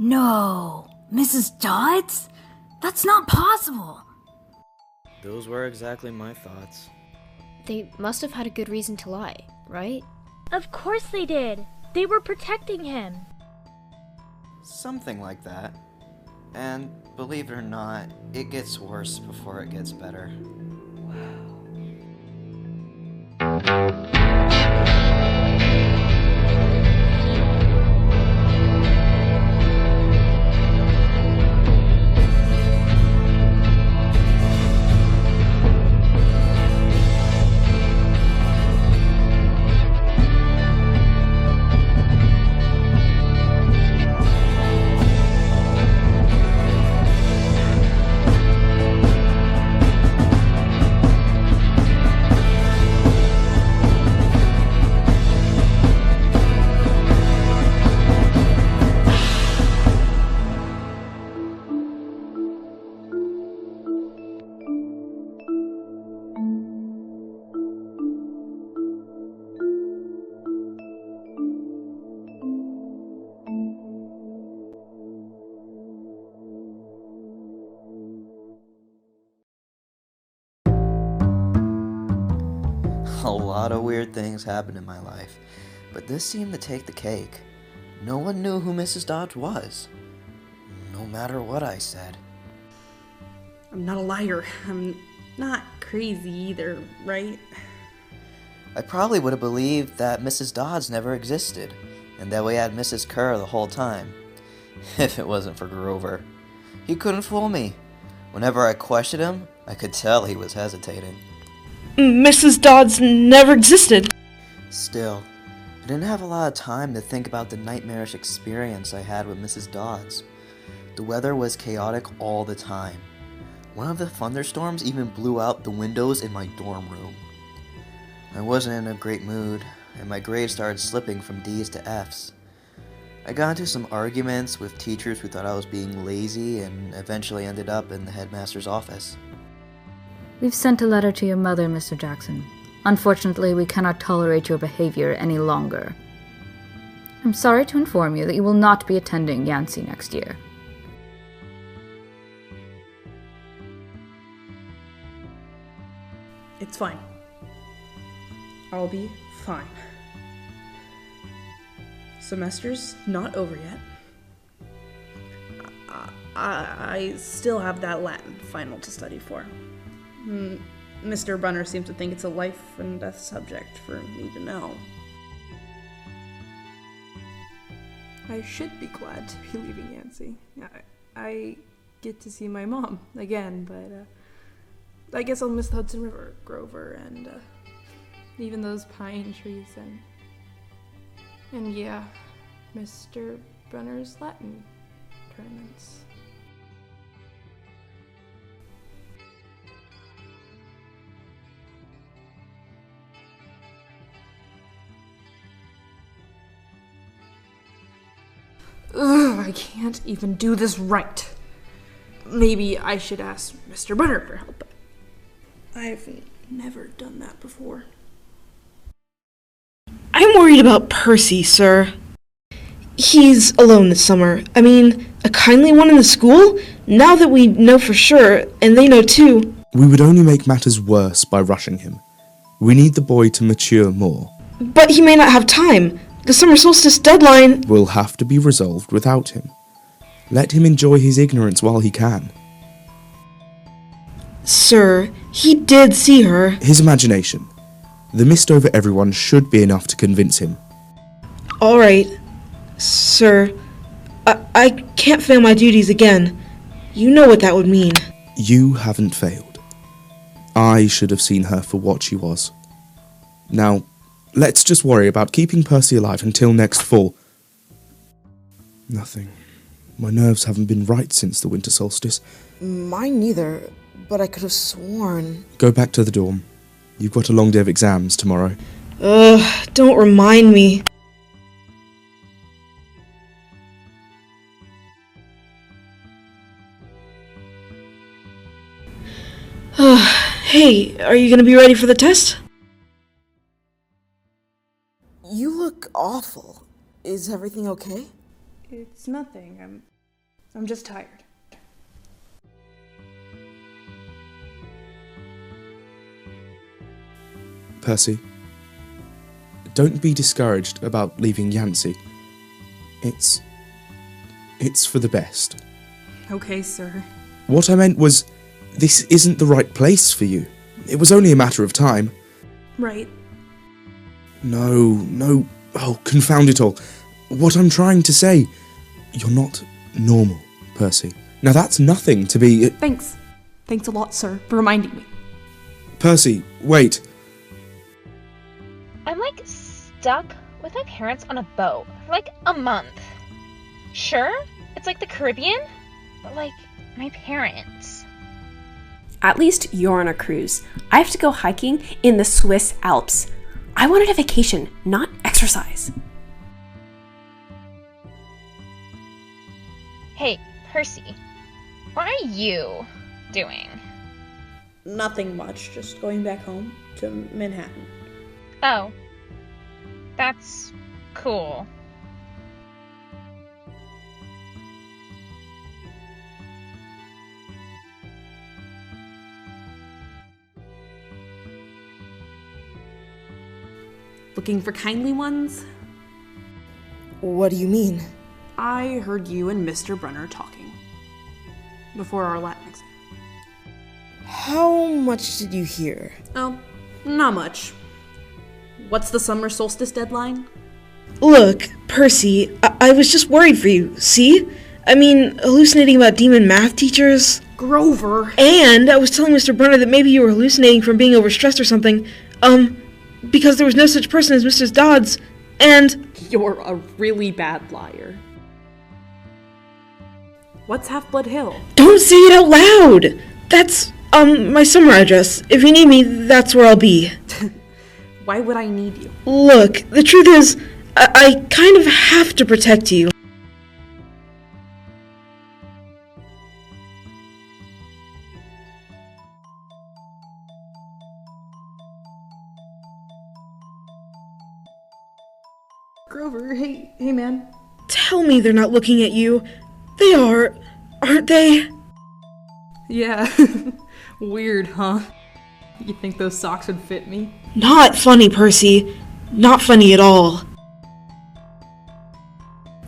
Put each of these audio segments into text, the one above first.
No, Mrs. Dodds? That's not possible. Those were exactly my thoughts. They must have had a good reason to lie, right? Of course they did. They were protecting him. Something like that. And believe it or not, it gets worse before it gets better. A lot of weird things happened in my life, but this seemed to take the cake. No one knew who Mrs. Dodds was, no matter what I said. I'm not a liar. I'm not crazy either, right? I probably would have believed that Mrs. Dodds never existed, and that we had Mrs. Kerr the whole time, if it wasn't for Grover. He couldn't fool me. Whenever I questioned him, I could tell he was hesitating. Mrs. Dodds never existed. Still, I didn't have a lot of time to think about the nightmarish experience I had with Mrs. Dodds. The weather was chaotic all the time. One of the thunderstorms even blew out the windows in my dorm room. I wasn't in a great mood, and my grades started slipping from D's to F's. I got into some arguments with teachers who thought I was being lazy and eventually ended up in the headmaster's office. We've sent a letter to your mother, Mr. Jackson. Unfortunately, we cannot tolerate your behavior any longer. I'm sorry to inform you that you will not be attending Yancey next year. It's fine. I'll be fine. Semester's not over yet. I still have that Latin final to study for. Mr. Brunner seems to think it's a life and death subject for me to know. I should be glad to be leaving Yancey. I get to see my mom again, but I guess I'll miss the Hudson River, Grover, and even those pine trees, and yeah, Mr. Brunner's Latin tournaments. Ugh, I can't even do this right. Maybe I should ask Mr. Brunner for help. I've never done that before. I'm worried about Percy, sir. He's alone this summer. I mean, a kindly one in the school? Now that we know for sure, and they know too. We would only make matters worse by rushing him. We need the boy to mature more. But he may not have time. The summer solstice deadline Will have to be resolved without him. Let him enjoy his ignorance while he can. Sir, he did see her. His imagination. The mist over everyone should be enough to convince him. All right, sir. I can't fail my duties again. You know what that would mean. You haven't failed. I should have seen her for what she was. Now, let's just worry about keeping Percy alive until next fall. Nothing. My nerves haven't been right since the winter solstice. Mine neither, but I could have sworn. Go back to the dorm. You've got a long day of exams tomorrow. Ugh, don't remind me. Hey, are you gonna be ready for the test? You look awful. Is everything okay? It's nothing. I'm just tired. Percy, don't be discouraged about leaving Yancey. It's for the best. Okay, sir. What I meant was, this isn't the right place for you. It was only a matter of time. Right. No, oh, confound it all. What I'm trying to say, you're not normal, Percy. Now that's nothing to be... Thanks. Thanks a lot, sir, for reminding me. Percy, wait. I'm like stuck with my parents on a boat for like a month. Sure, it's like the Caribbean, but like my parents. At least you're on a cruise. I have to go hiking in the Swiss Alps. I wanted a vacation, not exercise. Hey, Percy, what are you doing? Nothing much, just going back home to Manhattan. Oh, that's cool. Looking for kindly ones? What do you mean? I heard you and Mr. Brunner talking before our Latin exam. How much did you hear? Oh, not much. What's the summer solstice deadline? Look, Percy, I was just worried for you, see? I mean, hallucinating about demon math teachers. Grover! And I was telling Mr. Brunner that maybe you were hallucinating from being overstressed or something. Because there was no such person as Mrs. Dodds, and... You're a really bad liar. What's Half-Blood Hill? Don't say it out loud! That's, my summer address. If you need me, that's where I'll be. Why would I need you? Look, the truth is, I kind of have to protect you. Grover, hey man. Tell me they're not looking at you. They are, aren't they? Yeah. Weird, huh? You think those socks would fit me? Not funny, Percy. Not funny at all.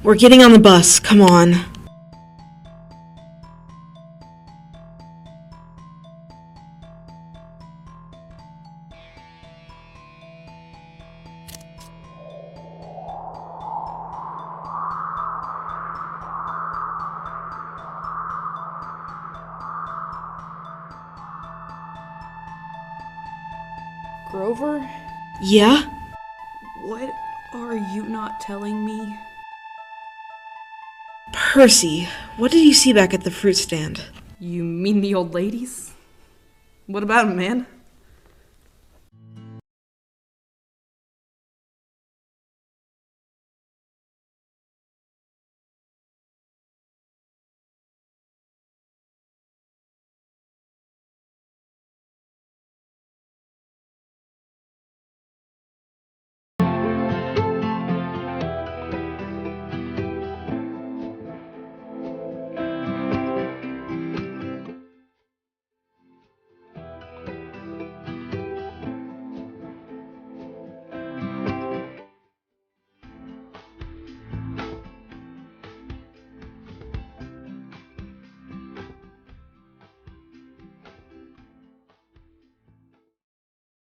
We're getting on the bus, come on. Grover? Yeah? What are you not telling me? Percy, what did you see back at the fruit stand? You mean the old ladies? What about 'em, man?